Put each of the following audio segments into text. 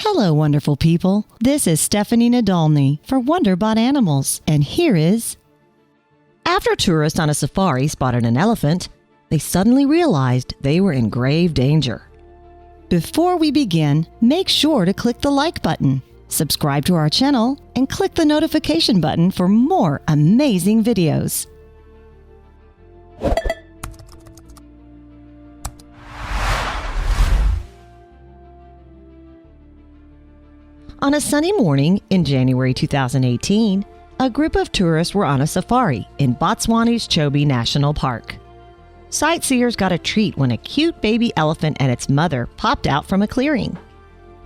Hello, wonderful people. This is Stephanie Nadolny for Wonderbot Animals, and here is... After tourists on a safari spotted an elephant, they suddenly realized they were in grave danger. Before we begin, make sure to click the like button, subscribe to our channel, and click the notification button for more amazing videos. On a sunny morning in January 2018, a group of tourists were on a safari in Botswana's Chobe National Park. Sightseers got a treat when a cute baby elephant and its mother popped out from a clearing.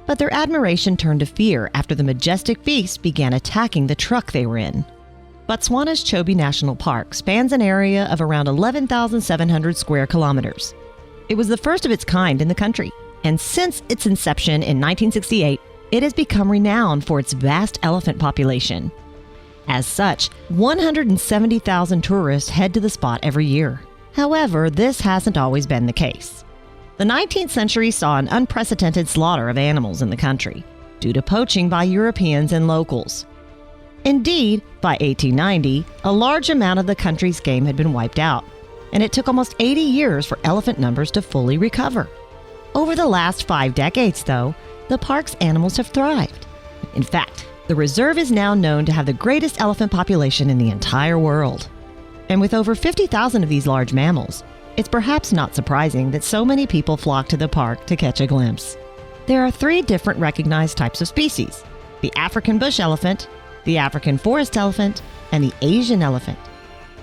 But their admiration turned to fear after the majestic beast began attacking the truck they were in. Botswana's Chobe National Park spans an area of around 11,700 square kilometers. It was the first of its kind in the country, and since its inception in 1968, it has become renowned for its vast elephant population. As such, 170,000 tourists head to the spot every year. However, this hasn't always been the case. The 19th century saw an unprecedented slaughter of animals in the country due to poaching by Europeans and locals. Indeed, by 1890, a large amount of the country's game had been wiped out, and it took almost 80 years for elephant numbers to fully recover. Over the last 5 decades, though, the park's animals have thrived. In fact, the reserve is now known to have the greatest elephant population in the entire world. And with over 50,000 of these large mammals, it's perhaps not surprising that so many people flock to the park to catch a glimpse. There are 3 different recognized types of species: the African bush elephant, the African forest elephant, and the Asian elephant.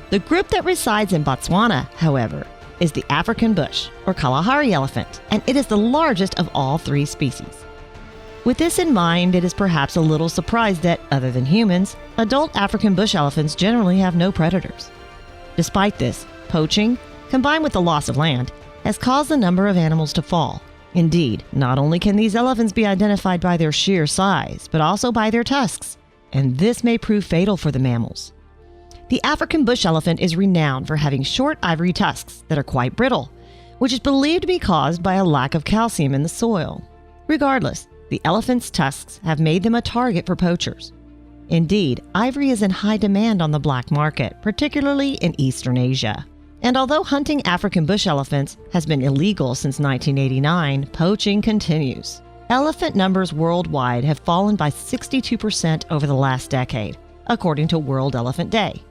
The group that resides in Botswana, however, is the African bush or Kalahari elephant, and it is the largest of all 3 species. With this in mind, it is perhaps a little surprised that, other than humans, adult African bush elephants generally have no predators. Despite this, poaching, combined with the loss of land, has caused the number of animals to fall. Indeed, not only can these elephants be identified by their sheer size, but also by their tusks, and this may prove fatal for the mammals. The African bush elephant is renowned for having short ivory tusks that are quite brittle, which is believed to be caused by a lack of calcium in the soil. Regardless, the elephant's tusks have made them a target for poachers. Indeed, ivory is in high demand on the black market, particularly in Eastern Asia. And although hunting African bush elephants has been illegal since 1989, poaching continues. Elephant numbers worldwide have fallen by 62% over the last decade, according to World Elephant Day.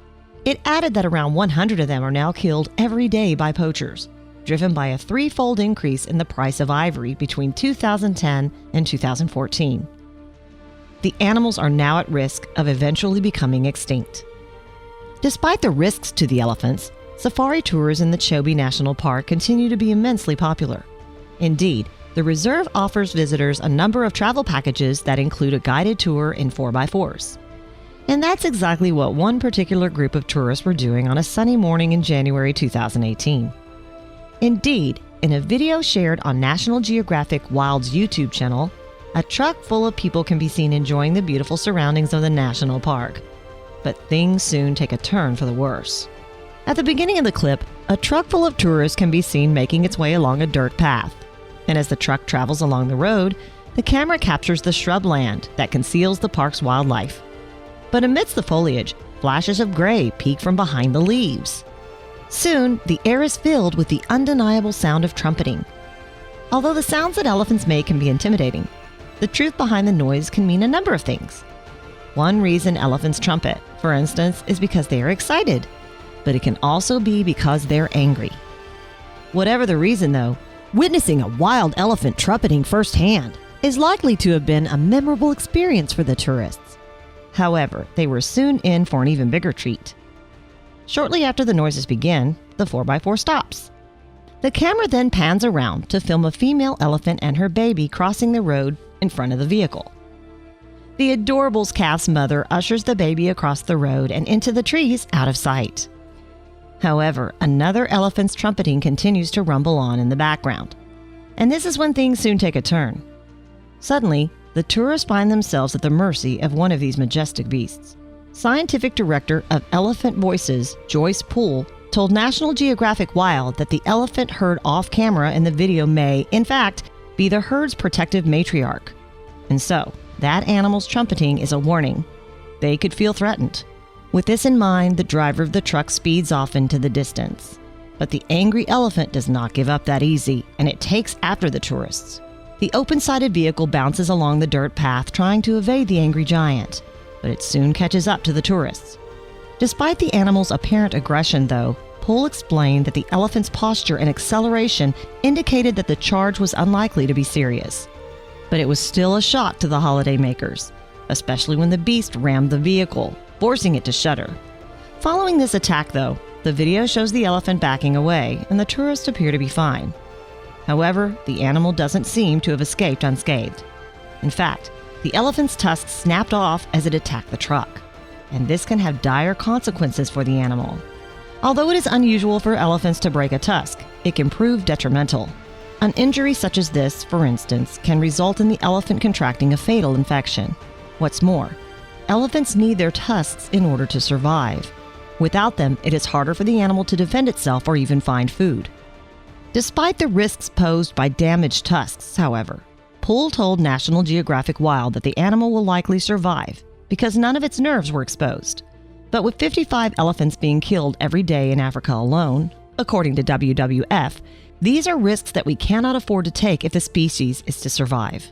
It added that around 100 of them are now killed every day by poachers, driven by a 3-fold increase in the price of ivory between 2010 and 2014. The animals are now at risk of eventually becoming extinct. Despite the risks to the elephants, safari tours in the Chobe National Park continue to be immensely popular. Indeed, the reserve offers visitors a number of travel packages that include a guided tour in 4x4s. And that's exactly what one particular group of tourists were doing on a sunny morning in January 2018. Indeed, in a video shared on National Geographic Wild's YouTube channel, a truck full of people can be seen enjoying the beautiful surroundings of the national park. But things soon take a turn for the worse. At the beginning of the clip, a truck full of tourists can be seen making its way along a dirt path. And as the truck travels along the road, the camera captures the shrubland that conceals the park's wildlife. But amidst the foliage, flashes of gray peek from behind the leaves. Soon, the air is filled with the undeniable sound of trumpeting. Although the sounds that elephants make can be intimidating, the truth behind the noise can mean a number of things. One reason elephants trumpet, for instance, is because they are excited, but it can also be because they're angry. Whatever the reason, though, witnessing a wild elephant trumpeting firsthand is likely to have been a memorable experience for the tourists. However, they were soon in for an even bigger treat. Shortly after the noises begin, the 4x4 stops. The camera then pans around to film a female elephant and her baby crossing the road in front of the vehicle. The adorable calf's mother ushers the baby across the road and into the trees out of sight. However, another elephant's trumpeting continues to rumble on in the background. And this is when things soon take a turn. Suddenly, the tourists find themselves at the mercy of one of these majestic beasts. Scientific Director of Elephant Voices, Joyce Poole, told National Geographic Wild that the elephant heard off camera in the video may, in fact, be the herd's protective matriarch. And so, that animal's trumpeting is a warning. They could feel threatened. With this in mind, the driver of the truck speeds off into the distance. But the angry elephant does not give up that easy, and it takes after the tourists. The open-sided vehicle bounces along the dirt path trying to evade the angry giant, but it soon catches up to the tourists. Despite the animal's apparent aggression, though, Poole explained that the elephant's posture and acceleration indicated that the charge was unlikely to be serious. But it was still a shock to the holidaymakers, especially when the beast rammed the vehicle, forcing it to shudder. Following this attack, though, the video shows the elephant backing away, and the tourists appear to be fine. However, the animal doesn't seem to have escaped unscathed. In fact, the elephant's tusks snapped off as it attacked the truck, and this can have dire consequences for the animal. Although it is unusual for elephants to break a tusk, it can prove detrimental. An injury such as this, for instance, can result in the elephant contracting a fatal infection. What's more, elephants need their tusks in order to survive. Without them, it is harder for the animal to defend itself or even find food. Despite the risks posed by damaged tusks, however, Poole told National Geographic Wild that the animal will likely survive because none of its nerves were exposed. But with 55 elephants being killed every day in Africa alone, according to WWF, these are risks that we cannot afford to take if the species is to survive.